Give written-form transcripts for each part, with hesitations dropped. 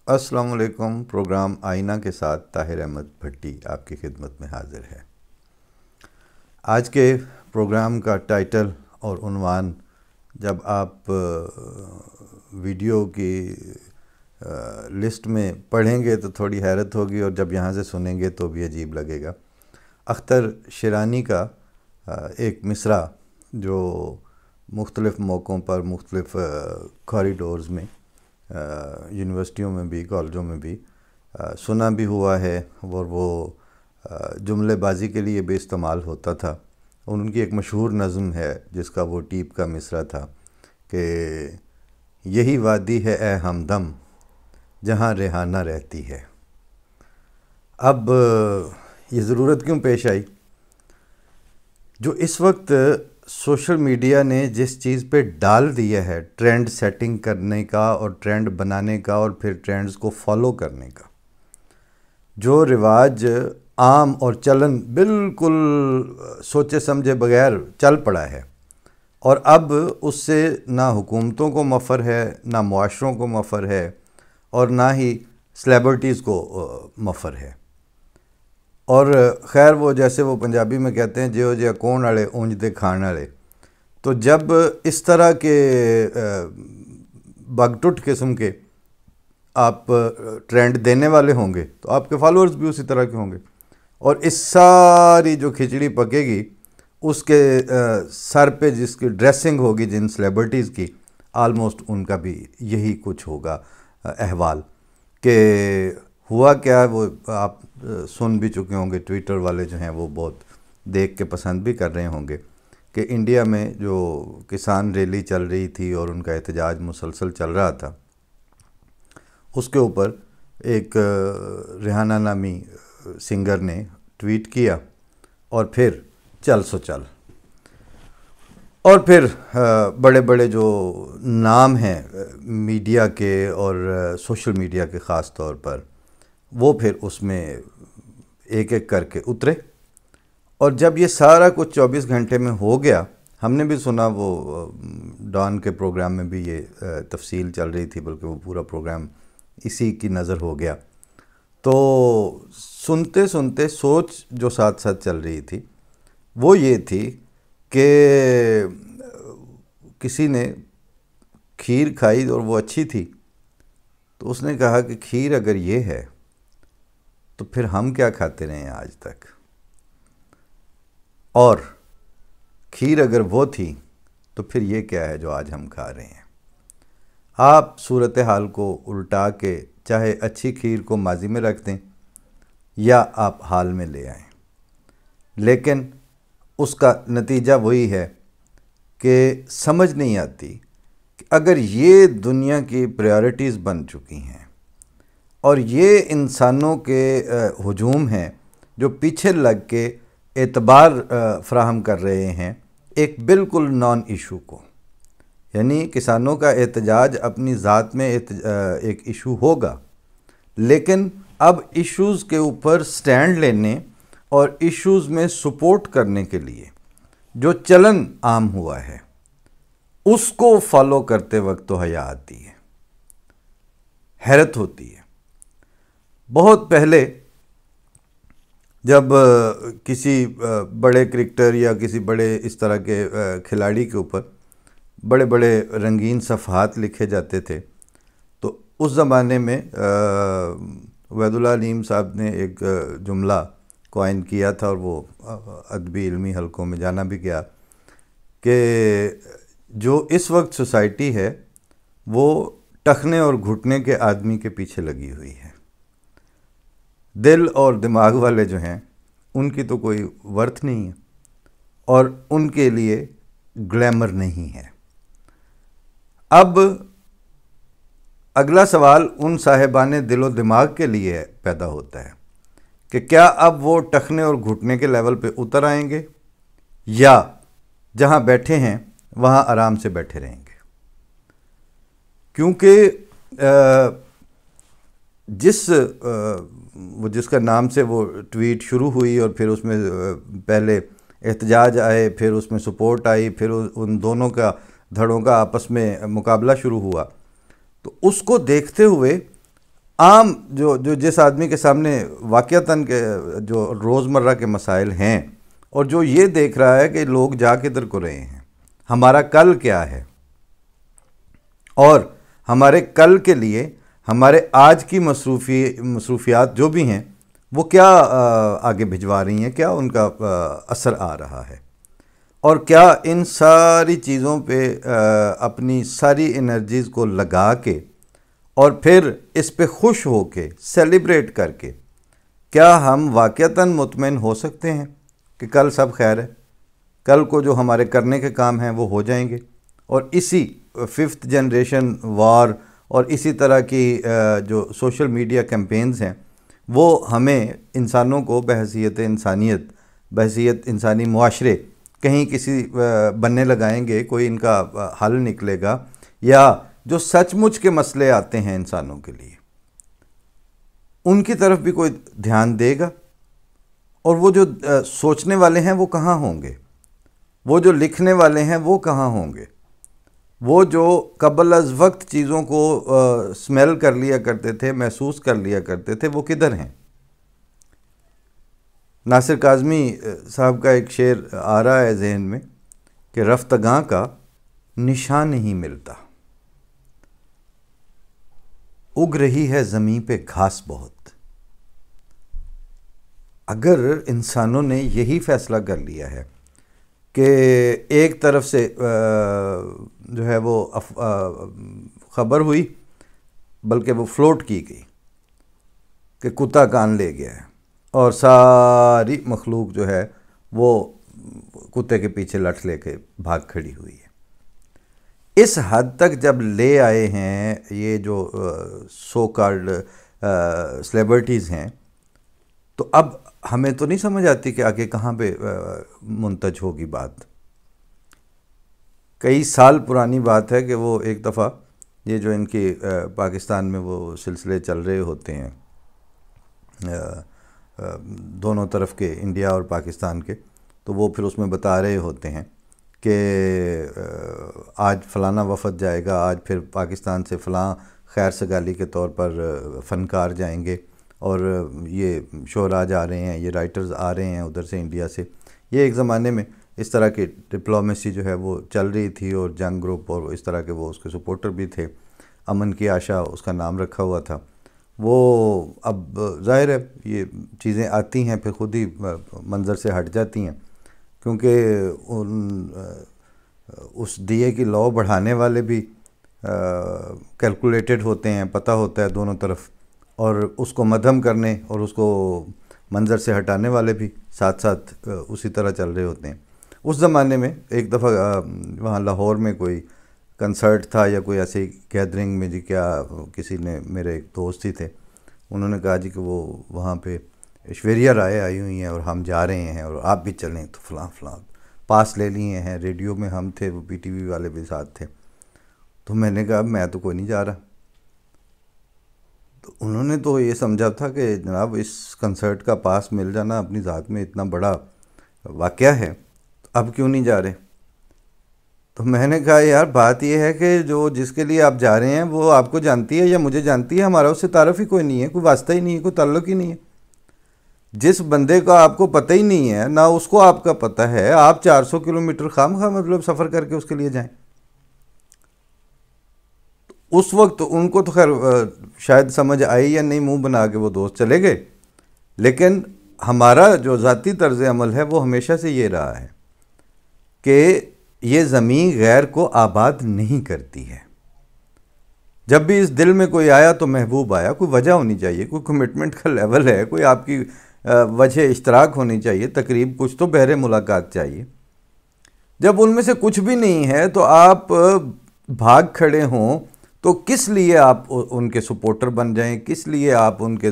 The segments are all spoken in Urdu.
السلام علیکم۔ پروگرام آئینہ کے ساتھ طاہر احمد بھٹی آپ کی خدمت میں حاضر ہے۔ آج کے پروگرام کا ٹائٹل اور عنوان جب آپ ویڈیو کی لسٹ میں پڑھیں گے تو تھوڑی حیرت ہوگی، اور جب یہاں سے سنیں گے تو بھی عجیب لگے گا۔ اختر شیرانی کا ایک مصرع جو مختلف موقعوں پر مختلف کوریڈورز میں، یونیورسٹیوں میں بھی، کالجوں میں بھی سنا بھی ہوا ہے، اور وہ جملے بازی کے لیے بھی استعمال ہوتا تھا۔ اور ان کی ایک مشہور نظم ہے جس کا وہ ٹیپ کا مصرع تھا کہ یہی وادی ہے اے ہمدم جہاں ریحانہ رہتی ہے۔ اب یہ ضرورت کیوں پیش آئی؟ جو اس وقت سوشل میڈیا نے جس چیز پہ ڈال دیا ہے، ٹرینڈ سیٹنگ کرنے کا اور ٹرینڈ بنانے کا اور پھر ٹرینڈز کو فالو کرنے کا، جو رواج عام اور چلن بالکل سوچے سمجھے بغیر چل پڑا ہے، اور اب اس سے نہ حکومتوں کو مفر ہے، نہ معاشروں کو مفر ہے، اور نہ ہی سلیبرٹیز کو مفر ہے۔ اور خیر وہ جیسے وہ پنجابی میں کہتے ہیں جیو جے کون والے اونج دے کھان والے، تو جب اس طرح کے بگ ٹٹ قسم کے آپ ٹرینڈ دینے والے ہوں گے تو آپ کے فالورز بھی اسی طرح کے ہوں گے، اور اس ساری جو کھچڑی پکے گی اس کے سر پہ جس کی ڈریسنگ ہوگی جن سلیبرٹیز کی، آلموسٹ ان کا بھی یہی کچھ ہوگا احوال۔ کہ ہوا کیا، وہ آپ سن بھی چکے ہوں گے، ٹویٹر والے جو ہیں وہ بہت دیکھ کے پسند بھی کر رہے ہوں گے کہ انڈیا میں جو کسان ریلی چل رہی تھی اور ان کا احتجاج مسلسل چل رہا تھا، اس کے اوپر ایک ریحانہ نامی سنگر نے ٹویٹ کیا، اور پھر چل سو چل، اور پھر بڑے بڑے جو نام ہیں میڈیا کے اور سوشل میڈیا کے خاص طور پر، وہ پھر اس میں ایک ایک کر کے اترے۔ اور جب یہ سارا کچھ 24 گھنٹے میں ہو گیا، ہم نے بھی سنا، وہ ڈان کے پروگرام میں بھی یہ تفصیل چل رہی تھی، بلکہ وہ پورا پروگرام اسی کی نظر ہو گیا، تو سنتے سنتے سوچ جو ساتھ ساتھ چل رہی تھی وہ یہ تھی کہ کسی نے کھیر کھائی اور وہ اچھی تھی، تو اس نے کہا کہ کھیر اگر یہ ہے تو پھر ہم کیا کھاتے رہے ہیں آج تک، اور کھیر اگر وہ تھی تو پھر یہ کیا ہے جو آج ہم کھا رہے ہیں۔ آپ صورتحال کو الٹا کے چاہے اچھی کھیر کو ماضی میں رکھ دیں یا آپ حال میں لے آئیں، لیکن اس کا نتیجہ وہی ہے کہ سمجھ نہیں آتی کہ اگر یہ دنیا کی پریارٹیز بن چکی ہیں اور یہ انسانوں کے ہجوم ہیں جو پیچھے لگ کے اعتبار فراہم کر رہے ہیں ایک بالکل نان ایشو کو، یعنی کسانوں کا احتجاج اپنی ذات میں ایک ایشو ہوگا، لیکن اب ایشوز کے اوپر سٹینڈ لینے اور ایشوز میں سپورٹ کرنے کے لیے جو چلن عام ہوا ہے اس کو فالو کرتے وقت تو حیا آتی ہے، حیرت ہوتی ہے۔ بہت پہلے جب کسی بڑے کرکٹر یا کسی بڑے اس طرح کے کھلاڑی کے اوپر بڑے بڑے رنگین صفحات لکھے جاتے تھے، تو اس زمانے میں عبید اللہ علیم صاحب نے ایک جملہ کوائن کیا تھا، اور وہ ادبی علمی حلقوں میں جانا بھی گیا، کہ جو اس وقت سوسائٹی ہے وہ ٹخنے اور گھٹنے کے آدمی کے پیچھے لگی ہوئی ہے، دل اور دماغ والے جو ہیں ان کی تو کوئی ورتھ نہیں ہے، اور ان کے لیے گلیمر نہیں ہے۔ اب اگلا سوال ان صاحبان دل و دماغ کے لیے پیدا ہوتا ہے کہ کیا اب وہ ٹخنے اور گھٹنے کے لیول پہ اتر آئیں گے، یا جہاں بیٹھے ہیں وہاں آرام سے بیٹھے رہیں گے؟ کیونکہ جس کا نام سے وہ ٹویٹ شروع ہوئی، اور پھر اس میں پہلے احتجاج آئے، پھر اس میں سپورٹ آئی، پھر ان دونوں کا دھڑوں کا آپس میں مقابلہ شروع ہوا، تو اس کو دیکھتے ہوئے عام جو جس آدمی کے سامنے واقعتاً کے جو روزمرہ کے مسائل ہیں، اور جو یہ دیکھ رہا ہے کہ لوگ جا کدھر کو رہے ہیں، ہمارا کل کیا ہے، اور ہمارے کل کے لیے ہمارے آج کی مصروفیات جو بھی ہیں وہ کیا آگے بھجوا رہی ہیں، کیا ان کا اثر آ رہا ہے، اور کیا ان ساری چیزوں پہ اپنی ساری انرجیز کو لگا کے اور پھر اس پہ خوش ہو کے سیلیبریٹ کر کے کیا ہم واقعتاً مطمئن ہو سکتے ہیں کہ کل سب خیر ہے، کل کو جو ہمارے کرنے کے کام ہیں وہ ہو جائیں گے، اور اسی 5th جنریشن وار اور اسی طرح کی جو سوشل میڈیا کیمپینز ہیں وہ ہمیں انسانوں کو بحیثیت انسانیت، بحیثیت انسانی معاشرے کہیں کسی بننے لگائیں گے، کوئی ان کا حل نکلے گا، یا جو سچ مچ کے مسئلے آتے ہیں انسانوں کے لیے ان کی طرف بھی کوئی دھیان دے گا؟ اور وہ جو سوچنے والے ہیں وہ کہاں ہوں گے، وہ جو لکھنے والے ہیں وہ کہاں ہوں گے، وہ جو قبل از وقت چیزوں کو سمیل کر لیا کرتے تھے، محسوس کر لیا کرتے تھے، وہ کدھر ہیں؟ ناصر کاظمی صاحب کا ایک شعر آ رہا ہے ذہن میں کہ رفتگاں کا نشان نہیں ملتا، اگ رہی ہے زمین پہ گھاس بہت۔ اگر انسانوں نے یہی فیصلہ کر لیا ہے کہ ایک طرف سے جو ہے وہ خبر ہوئی، بلکہ وہ فلوٹ کی گئی کہ کتا کان لے گیا ہے، اور ساری مخلوق جو ہے وہ کتے کے پیچھے لٹھ لے کے بھاگ کھڑی ہوئی ہے، اس حد تک جب لے آئے ہیں یہ جو سو کالڈ سلیبرٹیز ہیں، تو اب ہمیں تو نہیں سمجھ آتی کہ آگے کہاں پہ منتج ہوگی بات۔ کئی سال پرانی بات ہے کہ وہ ایک دفعہ یہ جو ان کی پاکستان میں وہ سلسلے چل رہے ہوتے ہیں دونوں طرف کے، انڈیا اور پاکستان کے، تو وہ پھر اس میں بتا رہے ہوتے ہیں کہ آج فلانا وفد جائے گا، آج پھر پاکستان سے فلاں خیر سگالی کے طور پر فنکار جائیں گے، اور یہ شعراء جا رہے ہیں، یہ رائٹرز آ رہے ہیں ادھر سے انڈیا سے۔ یہ ایک زمانے میں اس طرح کی ڈپلومیسی جو ہے وہ چل رہی تھی، اور جنگ گروپ اور اس طرح کے وہ اس کے سپورٹر بھی تھے، امن کی آشا اس کا نام رکھا ہوا تھا۔ وہ اب ظاہر ہے یہ چیزیں آتی ہیں پھر خود ہی منظر سے ہٹ جاتی ہیں، کیونکہ اس دیے کی لو بڑھانے والے بھی کیلکولیٹڈ ہوتے ہیں، پتہ ہوتا ہے دونوں طرف، اور اس کو مدھم کرنے اور اس کو منظر سے ہٹانے والے بھی ساتھ ساتھ اسی طرح چل رہے ہوتے ہیں۔ اس زمانے میں ایک دفعہ وہاں لاہور میں کوئی کنسرٹ تھا یا کوئی ایسی گیدرنگ میں، جی کیا کسی نے، میرے ایک دوست ہی تھے، انہوں نے کہا جی کہ وہ وہاں پہ ایشوریہ رائے آئی ہوئی ہیں اور ہم جا رہے ہیں اور آپ بھی چلیں، تو فلاں فلاں پاس لے لیے ہیں، ریڈیو میں ہم تھے، وہ PTV والے بھی ساتھ تھے۔ تو میں نے کہا میں تو کوئی نہیں جا رہا۔ تو انہوں نے تو یہ سمجھا تھا کہ جناب اس کنسرٹ کا پاس مل جانا اپنی ذات میں اتنا بڑا واقعہ ہے، اب کیوں نہیں جا رہے؟ تو میں نے کہا یار بات یہ ہے کہ جو جس کے لیے آپ جا رہے ہیں وہ آپ کو جانتی ہے یا مجھے جانتی ہے، ہمارا اس سے تعارف ہی کوئی نہیں ہے، کوئی واسطہ ہی نہیں ہے، کوئی تعلق ہی نہیں ہے۔ جس بندے کا آپ کو پتہ ہی نہیں ہے، نہ اس کو آپ کا پتہ ہے، آپ 400 کلومیٹر خواہ مطلب سفر کر کے اس کے لیے جائیں۔ اس وقت ان کو تو خیر شاید سمجھ آئی یا نہیں، منہ بنا کے وہ دوست چلے گئے، لیکن ہمارا جو ذاتی طرز عمل ہے وہ ہمیشہ سے یہ رہا ہے کہ یہ زمین غیر کو آباد نہیں کرتی ہے۔ جب بھی اس دل میں کوئی آیا تو محبوب آیا، کوئی وجہ ہونی چاہیے، کوئی کمٹمنٹ کا لیول ہے، کوئی آپ کی وجہ اشتراک ہونی چاہیے، تقریب کچھ تو بہرے ملاقات چاہیے۔ جب ان میں سے کچھ بھی نہیں ہے تو آپ بھاگ کھڑے ہوں تو کس لیے آپ ان کے سپورٹر بن جائیں، کس لیے آپ ان کے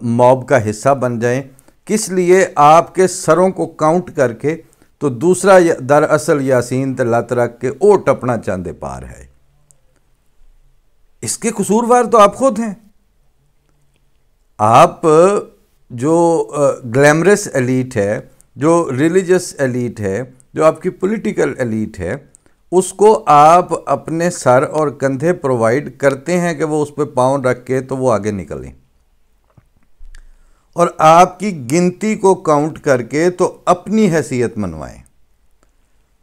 موب کا حصہ بن جائیں، کس لیے آپ کے سروں کو کاؤنٹ کر کے تو دوسرا دراصل یاسین تے لت رکھ کے او ٹپنا چاندے پار ہے۔ اس کے قصوروار تو آپ خود ہیں۔ آپ جو گلیمرس ایلیٹ ہے، جو ریلیجس ایلیٹ ہے، جو آپ کی پولیٹیکل ایلیٹ ہے، اس کو آپ اپنے سر اور کندھے پرووائڈ کرتے ہیں کہ وہ اس پہ پاؤں رکھ کے تو وہ آگے نکلیں، اور آپ کی گنتی کو کاؤنٹ کر کے تو اپنی حیثیت منوائیں،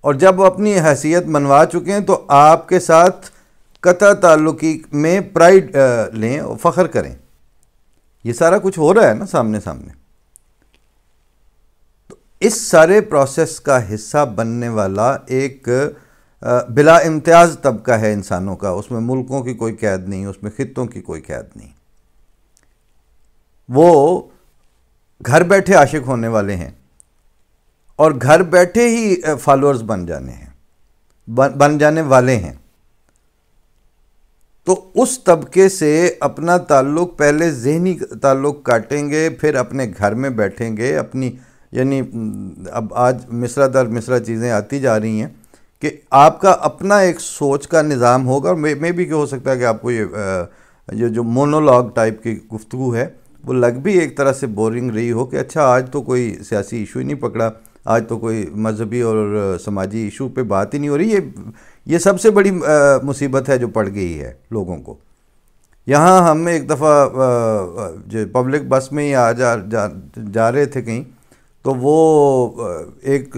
اور جب وہ اپنی حیثیت منوا چکے ہیں تو آپ کے ساتھ قطع تعلقی میں پرائڈ لیں اور فخر کریں۔ یہ سارا کچھ ہو رہا ہے نا سامنے سامنے۔ تو اس سارے پروسیس کا حصہ بننے والا ایک بلا امتیاز طبقہ ہے انسانوں کا، اس میں ملکوں کی کوئی قید نہیں، اس میں خطوں کی کوئی قید نہیں۔ وہ گھر بیٹھے عاشق ہونے والے ہیں اور گھر بیٹھے ہی فالوورز بن جانے والے ہیں۔ تو اس طبقے سے اپنا تعلق پہلے ذہنی تعلق کاٹیں گے، پھر اپنے گھر میں بیٹھیں گے، اپنی یعنی اب آج مصرع در مصرع چیزیں آتی جا رہی ہیں کہ آپ کا اپنا ایک سوچ کا نظام ہوگا، اور میں بھی کہ ہو سکتا ہے کہ آپ کو یہ جو مونولاگ ٹائپ کی گفتگو ہے وہ لگ بھی ایک طرح سے بورنگ رہی ہو کہ اچھا آج تو کوئی سیاسی ایشو ہی نہیں پکڑا، آج تو کوئی مذہبی اور سماجی ایشو پہ بات ہی نہیں ہو رہی۔ یہ سب سے بڑی مصیبت ہے جو پڑ گئی ہے لوگوں کو۔ یہاں ہم ایک دفعہ جو پبلک بس میں ہی جا رہے تھے کہیں، تو وہ ایک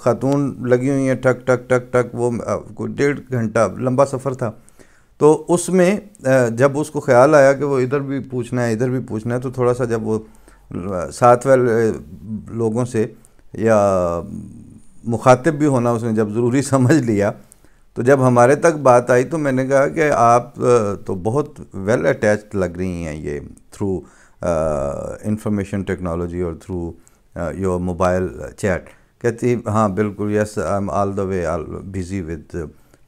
خاتون لگی ہوئی ہیں ٹک ٹک ٹک ٹک، وہ کوئی 1.5 گھنٹہ لمبا سفر تھا، تو اس میں جب اس کو خیال آیا کہ وہ ادھر بھی پوچھنا ہے ادھر بھی پوچھنا ہے، تو تھوڑا سا جب وہ ساتھ والے لوگوں سے یا مخاطب بھی ہونا اس نے جب ضروری سمجھ لیا، تو جب ہمارے تک بات آئی تو میں نے کہا کہ آپ تو بہت ویل اٹیچڈ لگ رہی ہیں یہ تھرو انفارمیشن ٹیکنالوجی اور تھرو یور موبائل چیٹ۔ کہتی ہاں بالکل، yes I am all the way busy with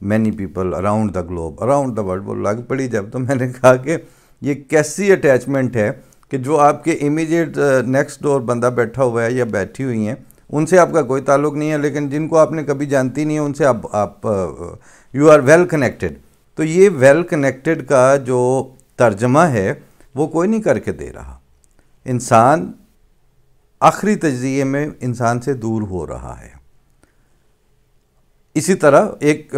many people around the globe, around the world. وہ لگ پڑی جب، تو میں نے کہا کہ یہ کیسی اٹیچمنٹ ہے کہ جو آپ کے امیڈیٹ نیکسٹ ڈور بندہ بیٹھا ہوا ہے یا بیٹھی ہوئی ہیں، ان سے آپ کا کوئی تعلق نہیں ہے، لیکن جن کو آپ نے کبھی جانتی نہیں ہے ان سے آپ یو آر ویل کنیکٹڈ۔ تو یہ ویل کنیکٹڈ کا جو ترجمہ ہے وہ کوئی نہیں کر کے دے رہا۔ انسان آخری تجزیے میں انسان سے دور ہو رہا ہے۔ اسی طرح ایک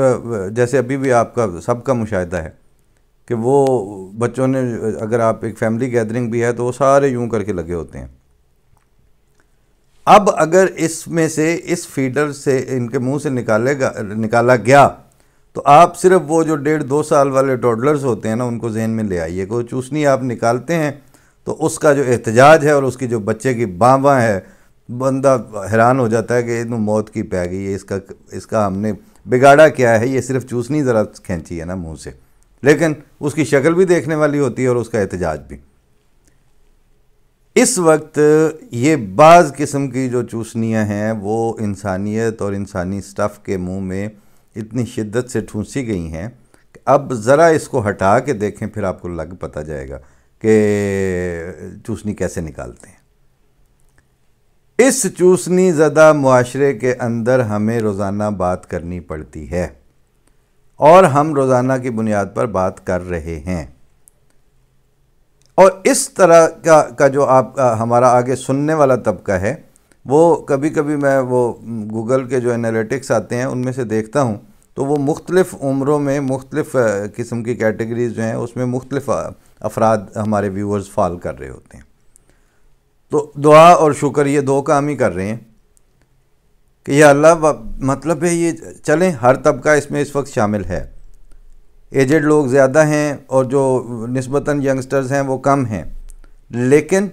جیسے ابھی بھی آپ کا سب کا مشاہدہ ہے کہ وہ بچوں نے، اگر آپ ایک فیملی گیدرنگ بھی ہے تو وہ سارے یوں کر کے لگے ہوتے ہیں۔ اب اگر اس میں سے اس فیڈر سے ان کے منہ سے نکالا گیا تو آپ صرف وہ جو 1.5-2 سال والے ٹوڈلرز ہوتے ہیں نا، ان کو ذہن میں لے آئیے کہ وہ چوسنی آپ نکالتے ہیں تو اس کا جو احتجاج ہے اور اس کی جو بچے کی باں ہے، بندہ حیران ہو جاتا ہے کہ انہوں موت کی پہ گئی ہے، اس کا ہم نے بگاڑا کیا ہے، یہ صرف چوسنی ذرا کھینچی ہے نا منہ سے، لیکن اس کی شکل بھی دیکھنے والی ہوتی ہے اور اس کا احتجاج بھی۔ اس وقت یہ بعض قسم کی جو چوسنیاں ہیں وہ انسانیت اور انسانی سٹف کے منہ میں اتنی شدت سے ٹھونسی گئی ہیں کہ اب ذرا اس کو ہٹا کے دیکھیں، پھر آپ کو لگ پتہ جائے گا کہ چوسنی کیسے نکالتے ہیں۔ اس چوسنی زدہ معاشرے کے اندر ہمیں روزانہ بات کرنی پڑتی ہے، اور ہم روزانہ کی بنیاد پر بات کر رہے ہیں۔ اور اس طرح کا جو ہمارا آگے سننے والا طبقہ ہے، وہ کبھی کبھی میں وہ گوگل کے جو انالیٹکس آتے ہیں ان میں سے دیکھتا ہوں، تو وہ مختلف عمروں میں مختلف قسم کی کیٹیگریز جو ہیں اس میں مختلف افراد ہمارے ویورز فال کر رہے ہوتے ہیں۔ تو دعا اور شکر یہ 2 کام ہی کر رہے ہیں کہ یا اللہ، مطلب ہے یہ چلیں ہر طبقہ اس میں اس وقت شامل ہے، ایجڈ لوگ زیادہ ہیں اور جو نسبتاً ینگسٹرز ہیں وہ کم ہیں، لیکن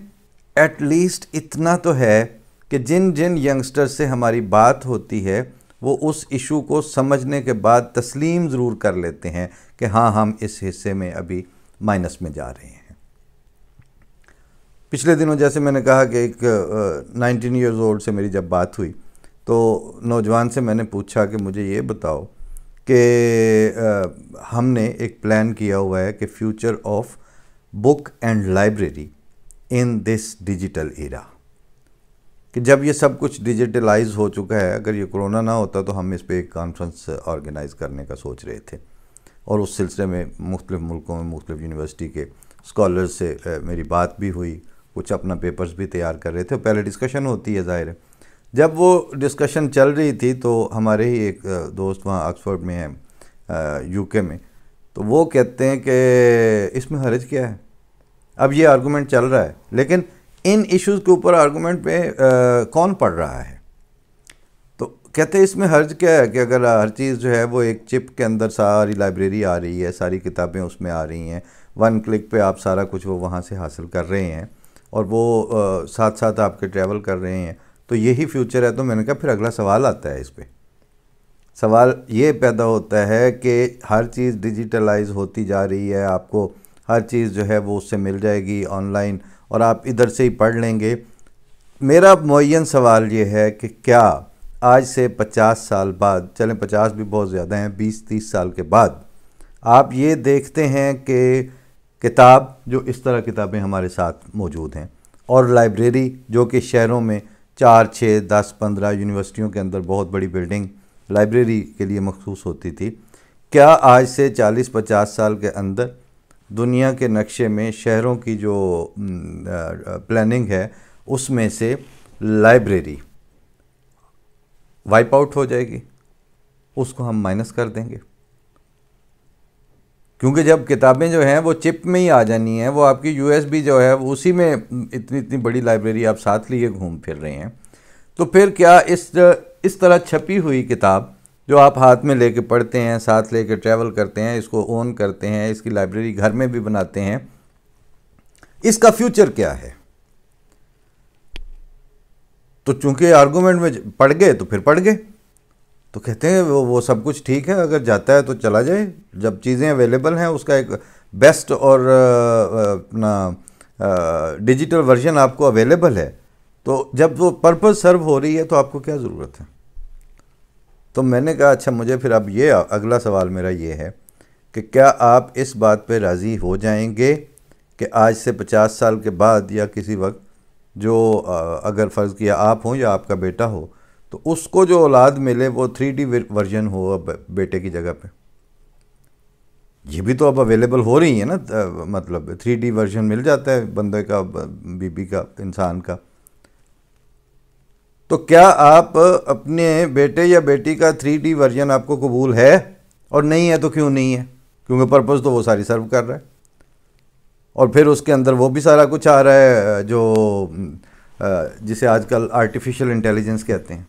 ایٹ لیسٹ اتنا تو ہے کہ جن ینگسٹر سے ہماری بات ہوتی ہے وہ اس ایشو کو سمجھنے کے بعد تسلیم ضرور کر لیتے ہیں کہ ہاں ہم اس حصے میں ابھی مائنس میں جا رہے ہیں۔ پچھلے دنوں جیسے میں نے کہا کہ ایک 19 ایئرز اولڈ سے میری جب بات ہوئی تو نوجوان سے میں نے پوچھا کہ مجھے یہ بتاؤ کہ ہم نے ایک پلان کیا ہوا ہے کہ future of book and library in this digital era, کہ جب یہ سب کچھ ڈیجیٹلائز ہو چکا ہے، اگر یہ کرونا نہ ہوتا تو ہم اس پہ ایک کانفرنس آرگنائز کرنے کا سوچ رہے تھے، اور اس سلسلے میں مختلف ملکوں میں مختلف یونیورسٹی کے اسکالرز سے میری بات بھی ہوئی، کچھ اپنا پیپرز بھی تیار کر رہے تھے، پہلے ڈسکشن ہوتی ہے ظاہر ہے۔ جب وہ ڈسکشن چل رہی تھی تو ہمارے ہی ایک دوست وہاں آکسفورڈ میں ہیں یو کے میں، تو وہ کہتے ہیں کہ اس میں حرج کیا ہے، اب یہ آرگومنٹ چل رہا ہے، لیکن ان ایشوز کے اوپر آرگومنٹ پہ کون پڑھ رہا ہے؟ تو کہتے ہیں اس میں حرج کیا ہے کہ اگر ہر چیز جو ہے وہ ایک چپ کے اندر ساری لائبریری آ رہی ہے، ساری کتابیں اس میں آ رہی ہیں، ون کلک پہ آپ سارا کچھ وہ وہاں سے حاصل کر رہے ہیں، اور وہ ساتھ ساتھ آپ کے ٹریول کر رہے ہیں، تو یہی فیوچر ہے۔ تو میں نے کہا پھر اگلا سوال آتا ہے، اس پہ سوال یہ پیدا ہوتا ہے کہ ہر چیز ڈیجیٹلائز ہوتی جا رہی ہے، آپ کو ہر چیز جو ہے وہ اس سے مل جائے گی آن لائن، اور آپ ادھر سے ہی پڑھ لیں گے۔ میرا معین سوال یہ ہے کہ کیا آج سے 50 سال بعد، چلیں 50 بھی بہت زیادہ ہیں، 20-30 سال کے بعد آپ یہ دیکھتے ہیں کہ کتاب جو اس طرح کتابیں ہمارے ساتھ موجود ہیں، اور لائبریری جو کہ شہروں میں 4, 6, 10, 15 یونیورسٹیوں کے اندر بہت بڑی بلڈنگ لائبریری کے لیے مخصوص ہوتی تھی، کیا آج سے 40-50 سال کے اندر دنیا کے نقشے میں شہروں کی جو پلاننگ ہے اس میں سے لائبریری وائپ آؤٹ ہو جائے گی؟ اس کو ہم مائنس کر دیں گے، کیونکہ جب کتابیں جو ہیں وہ چپ میں ہی آ جانی ہیں، وہ آپ کی یو ایس بی جو ہے وہ اسی میں اتنی بڑی لائبریری آپ ساتھ لیے گھوم پھر رہے ہیں، تو پھر کیا اس طرح چھپی ہوئی کتاب جو آپ ہاتھ میں لے کے پڑھتے ہیں، ساتھ لے کے ٹریول کرتے ہیں، اس کو اون کرتے ہیں، اس کی لائبریری گھر میں بھی بناتے ہیں، اس کا فیوچر کیا ہے؟ تو چونکہ آرگومنٹ میں پڑھ گئے تو پھر پڑھ گئے، تو کہتے ہیں وہ سب کچھ ٹھیک ہے، اگر جاتا ہے تو چلا جائے، جب چیزیں اویلیبل ہیں، اس کا ایک بیسٹ اور اپنا ڈیجیٹل ورژن آپ کو اویلیبل ہے، تو جب وہ پرپز سرو ہو رہی ہے تو آپ کو کیا ضرورت ہے؟ تو میں نے کہا اچھا، مجھے پھر اب یہ اگلا سوال میرا یہ ہے کہ کیا آپ اس بات پہ راضی ہو جائیں گے کہ آج سے 50 سال کے بعد یا کسی وقت جو اگر فرض کیا آپ ہوں یا آپ کا بیٹا ہو، تو اس کو جو اولاد ملے وہ 3D ورژن ہو اب بیٹے کی جگہ پہ؟ یہ بھی تو اب اویلیبل ہو رہی ہیں نا، مطلب 3D ورژن مل جاتا ہے بندے کا، بی کا، انسان کا۔ تو کیا آپ اپنے بیٹے یا بیٹی کا 3D ورژن آپ کو قبول ہے؟ اور نہیں ہے تو کیوں نہیں ہے؟ کیونکہ پرپز تو وہ ساری سرو کر رہا ہے، اور پھر اس کے اندر وہ بھی سارا کچھ آ رہا ہے جو جسے آج کل آرٹیفیشل انٹیلیجنس کہتے ہیں۔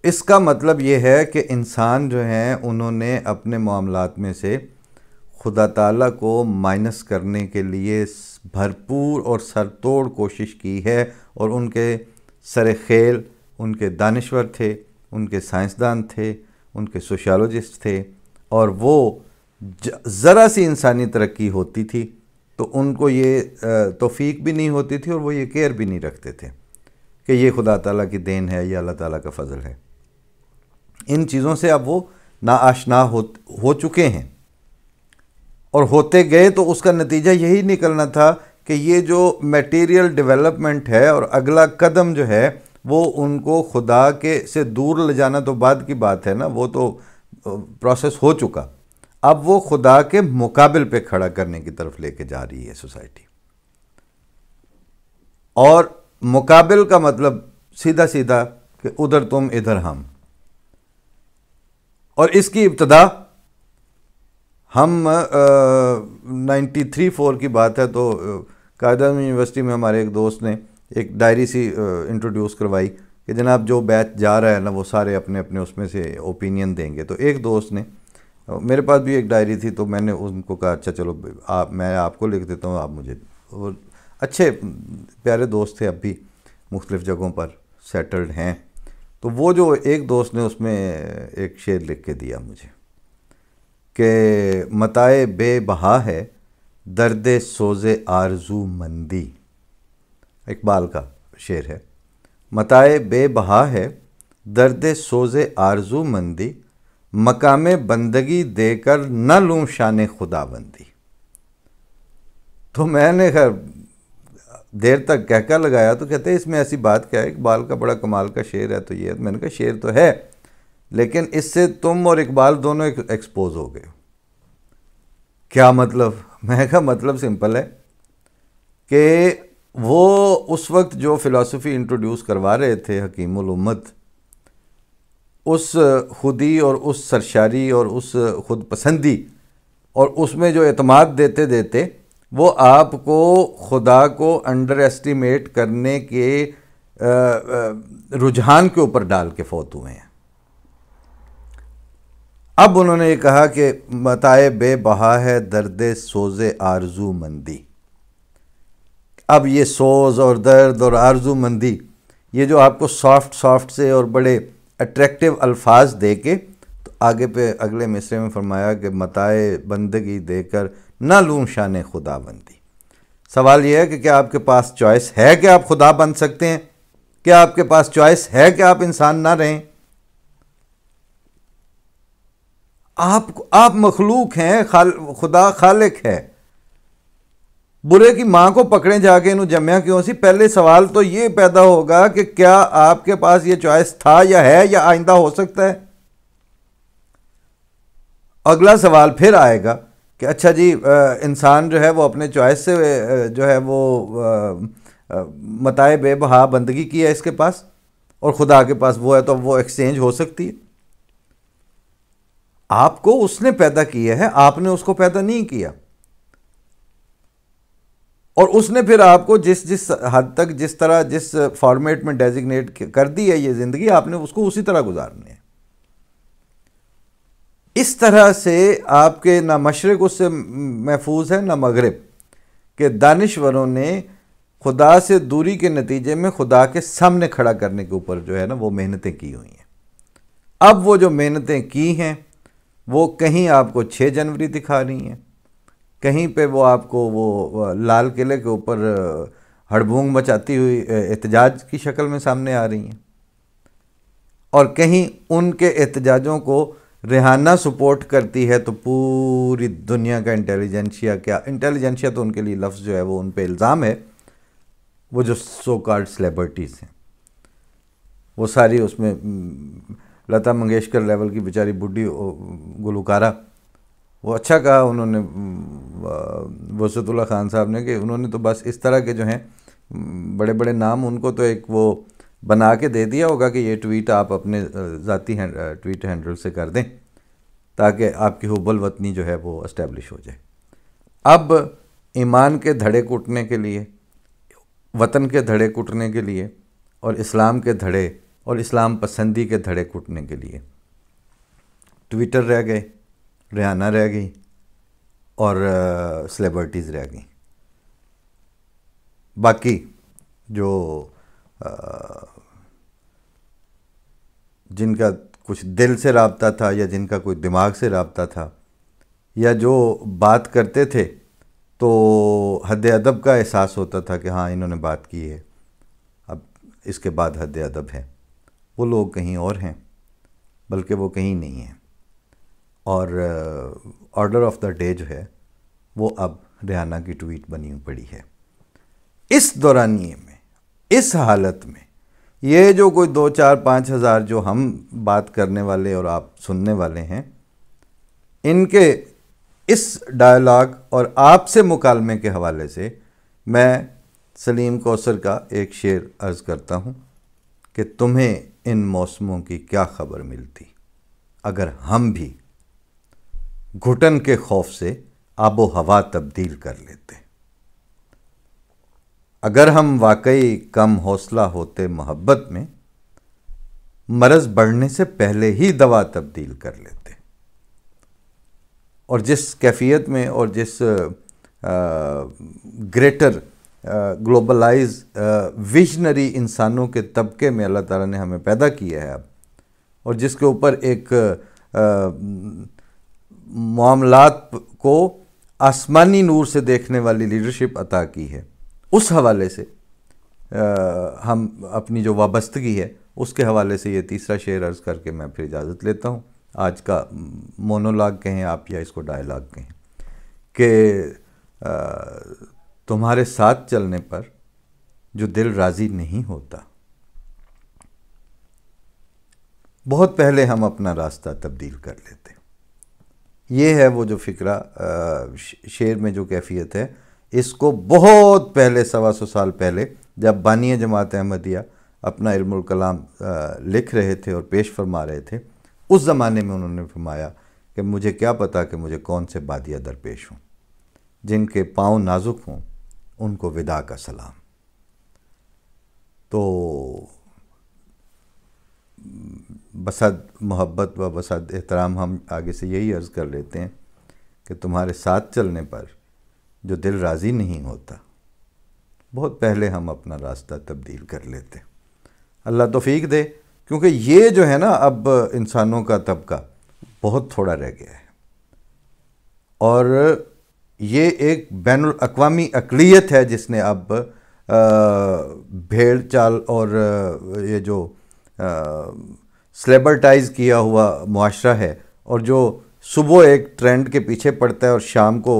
اس کا مطلب یہ ہے کہ انسان جو ہیں انہوں نے اپنے معاملات میں سے خدا تعالیٰ کو مائنس کرنے کے لیے بھرپور اور سر توڑ کوشش کی ہے، اور ان کے سر خیل، ان کے دانشور تھے، ان کے سائنسدان تھے، ان کے سوشیالوجسٹ تھے، اور وہ ذرا سی انسانی ترقی ہوتی تھی تو ان کو یہ توفیق بھی نہیں ہوتی تھی، اور وہ یہ کیئر بھی نہیں رکھتے تھے کہ یہ خدا تعالیٰ کی دین ہے یا اللہ تعالیٰ کا فضل ہے۔ ان چیزوں سے اب وہ ناآشنا ہو چکے ہیں، اور ہوتے گئے تو اس کا نتیجہ یہی نکلنا تھا کہ یہ جو میٹیریل ڈیولپمنٹ ہے اور اگلا قدم جو ہے وہ ان کو خدا کے سے دور لے جانا تو بعد کی بات ہے نا، وہ تو پروسیس ہو چکا، اب وہ خدا کے مقابل پہ کھڑا کرنے کی طرف لے کے جا رہی ہے سوسائٹی۔ اور مقابل کا مطلب سیدھا سیدھا کہ ادھر تم ادھر ہم، اور اس کی ابتدا ہم 93-4 کی بات ہے تو قائد اعظم یونیورسٹی میں ہمارے ایک دوست نے ایک ڈائری سی انٹروڈیوس کروائی کہ جناب جو بیچ جا رہا ہے نا وہ سارے اپنے اپنے اس میں سے اوپینین دیں گے۔ تو ایک دوست نے، میرے پاس بھی ایک ڈائری تھی تو میں نے ان کو کہا اچھا چلو میں آپ کو لکھ دیتا ہوں، آپ مجھے، اور اچھے پیارے دوست تھے، اب بھی مختلف جگہوں پر سیٹلڈ ہیں۔ تو وہ جو ایک دوست نے اس میں ایک شعر لکھ کے دیا مجھے کہ متاع بے بہا ہے درد سوز آرزو مندی، اقبال کا شعر ہے، متاع بے بہا ہے درد سوز آرزو مندی، مقام بندگی دے کر نہ لوں شان خدا بندی۔ تو میں نے خیر دیر تک کہکا لگایا تو کہتے ہیں اس میں ایسی بات کیا ہے، اقبال کا بڑا کمال کا شعر ہے، تو یہ میں نے کہا شعر تو ہے لیکن اس سے تم اور اقبال دونوں ایکسپوز ہو گئے۔ کیا مطلب؟ میں نے کہا مطلب سمپل ہے کہ وہ اس وقت جو فلسفی انٹروڈیوس کروا رہے تھے حکیم الامت، اس خودی اور اس سرشاری اور اس خود پسندی اور اس میں جو اعتماد دیتے دیتے وہ آپ کو خدا کو انڈر ایسٹیمیٹ کرنے کے رجحان کے اوپر ڈال کے فوت ہوئے ہیں۔ اب انہوں نے یہ کہا کہ متاع بے بہا ہے درد سوز آرزو مندی۔ اب یہ سوز اور درد اور آرزو مندی، یہ جو آپ کو سافٹ سے اور بڑے اٹریکٹیو الفاظ دے کے، تو آگے پہ اگلے مصرے میں فرمایا کہ متاع بندگی دے کر نہ لوں شان خدا بندی۔ سوال یہ ہے کہ کیا آپ کے پاس چوائس ہے کہ آپ خدا بن سکتے ہیں؟ کیا آپ کے پاس چوائس ہے کہ آپ انسان نہ رہیں؟ آپ مخلوق ہیں، خدا خالق ہے۔ برے کی ماں کو پکڑیں جا کے انہوں جمیا کیوں سی؟ پہلے سوال تو یہ پیدا ہوگا کہ کیا آپ کے پاس یہ چوائس تھا یا ہے یا آئندہ ہو سکتا ہے؟ اگلا سوال پھر آئے گا کہ اچھا جی انسان جو ہے وہ اپنے چوائس سے جو ہے وہ متاع بے بہا بندگی کی ہے اس کے پاس، اور خدا کے پاس وہ ہے، تو وہ ایکسچینج ہو سکتی ہے؟ آپ کو اس نے پیدا کیا ہے، آپ نے اس کو پیدا نہیں کیا، اور اس نے پھر آپ کو جس حد تک جس طرح جس فارمیٹ میں ڈیزگنیٹ کر دی ہے یہ زندگی، آپ نے اس کو اسی طرح گزارنی ہے۔ اس طرح سے آپ کے نہ مشرق اس سے محفوظ ہے نہ مغرب، کہ دانشوروں نے خدا سے دوری کے نتیجے میں خدا کے سامنے کھڑا کرنے کے اوپر جو ہے نا وہ محنتیں کی ہوئی ہیں۔ اب وہ جو محنتیں کی ہیں وہ کہیں آپ کو 6 جنوری دکھا رہی ہیں، کہیں پہ وہ آپ کو وہ لال قلعے کے اوپر ہڑبونگ مچاتی ہوئی احتجاج کی شکل میں سامنے آ رہی ہیں، اور کہیں ان کے احتجاجوں کو ریحانہ سپورٹ کرتی ہے، تو پوری دنیا کا انٹیلیجنشیا، کیا انٹیلیجنشیا تو ان کے لیے لفظ جو ہے وہ ان پہ الزام ہے، وہ جو سو کارڈ سلیبرٹیز ہیں وہ ساری اس میں لتا منگیشکر لیول کی بیچاری بڈھی گلوکارہ، وہ اچھا کہا انہوں نے وسعت اللہ خان صاحب نے کہ انہوں نے تو بس اس طرح کے جو ہیں بڑے بڑے نام ان کو تو ایک وہ بنا کے دے دیا ہوگا کہ یہ ٹویٹ آپ اپنے ذاتی ٹویٹ ہینڈل سے کر دیں تاکہ آپ کی حب الوطنی جو ہے وہ اسٹیبلش ہو جائے۔ اب ایمان کے دھڑے کٹنے کے لیے، وطن کے دھڑے کٹنے کے لیے، اور اسلام کے دھڑے اور اسلام پسندی کے دھڑے کٹنے کے لیے ٹویٹر رہ گئے، ریحانہ رہ گئی، اور سلیبرٹیز رہ گئیں۔ باقی جو جن کا کچھ دل سے رابطہ تھا یا جن کا کوئی دماغ سے رابطہ تھا، یا جو بات کرتے تھے تو حد ادب کا احساس ہوتا تھا کہ ہاں انہوں نے بات کی ہے، اب اس کے بعد حد ادب ہے، وہ لوگ کہیں اور ہیں، بلکہ وہ کہیں نہیں ہیں، اور آرڈر آف دا ڈے جو ہے وہ اب ریحانہ کی ٹویٹ بنی پڑی ہے۔ اس دورانیے میں، اس حالت میں، یہ جو کوئی 2 4 5 ہزار جو ہم بات کرنے والے اور آپ سننے والے ہیں، ان کے اس ڈائلاگ اور آپ سے مکالمے کے حوالے سے میں سلیم کوثر کا ایک شعر عرض کرتا ہوں کہ تمہیں ان موسموں کی کیا خبر ملتی اگر ہم بھی گھٹن کے خوف سے آب و ہوا تبدیل کر لیتے، اگر ہم واقعی کم حوصلہ ہوتے محبت میں، مرض بڑھنے سے پہلے ہی دوا تبدیل کر لیتے، اور جس کیفیت میں اور جس گریٹر گلوبلائز ویژنری انسانوں کے طبقے میں اللہ تعالیٰ نے ہمیں پیدا کیا ہے اب، اور جس کے اوپر ایک معاملات کو آسمانی نور سے دیکھنے والی لیڈرشپ عطا کی ہے، اس حوالے سے ہم اپنی جو وابستگی ہے اس کے حوالے سے یہ تیسرا شعر عرض کر کے میں پھر اجازت لیتا ہوں۔ آج کا مونولاگ کہیں آپ یا اس کو ڈائلاگ کہیں، کہ تمہارے ساتھ چلنے پر جو دل راضی نہیں ہوتا، بہت پہلے ہم اپنا راستہ تبدیل کر لیتے۔ یہ ہے وہ جو فکرہ شعر میں جو کیفیت ہے، اس کو بہت پہلے 125 سال پہلے جب بانی جماعت احمدیہ اپنا علم الکلام لکھ رہے تھے اور پیش فرما رہے تھے، اس زمانے میں انہوں نے فرمایا کہ مجھے کیا پتا کہ مجھے کون سے بادیہ درپیش ہوں، جن کے پاؤں نازک ہوں ان کو وداع کا سلام۔ تو بصد محبت و بصد احترام ہم آگے سے یہی عرض کر لیتے ہیں کہ تمہارے ساتھ چلنے پر جو دل راضی نہیں ہوتا، بہت پہلے ہم اپنا راستہ تبدیل کر لیتے۔ اللہ توفیق دے، کیونکہ یہ جو ہے نا اب انسانوں کا طبقہ بہت تھوڑا رہ گیا ہے، اور یہ ایک بین الاقوامی اقلیت ہے جس نے اب بھیڑ چال اور یہ جو سلیبرٹائز کیا ہوا معاشرہ ہے، اور جو صبح ایک ٹرینڈ کے پیچھے پڑتا ہے اور شام کو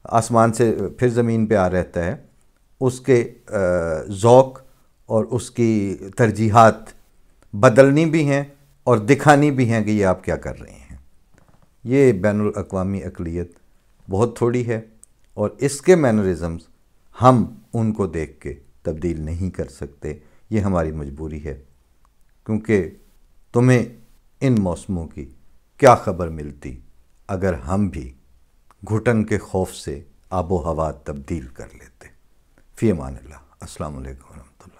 آسمان سے پھر زمین پہ آ رہتا ہے، اس کے ذوق اور اس کی ترجیحات بدلنی بھی ہیں اور دکھانی بھی ہیں کہ یہ آپ کیا کر رہے ہیں۔ یہ بین الاقوامی اقلیت بہت تھوڑی ہے، اور اس کے مینرزمز ہم ان کو دیکھ کے تبدیل نہیں کر سکتے، یہ ہماری مجبوری ہے، کیونکہ تمہیں ان موسموں کی کیا خبر ملتی اگر ہم بھی گھٹن کے خوف سے آب و ہوا تبدیل کر لیتے۔ فی امان اللہ۔ السلام علیکم ورحمۃ اللہ۔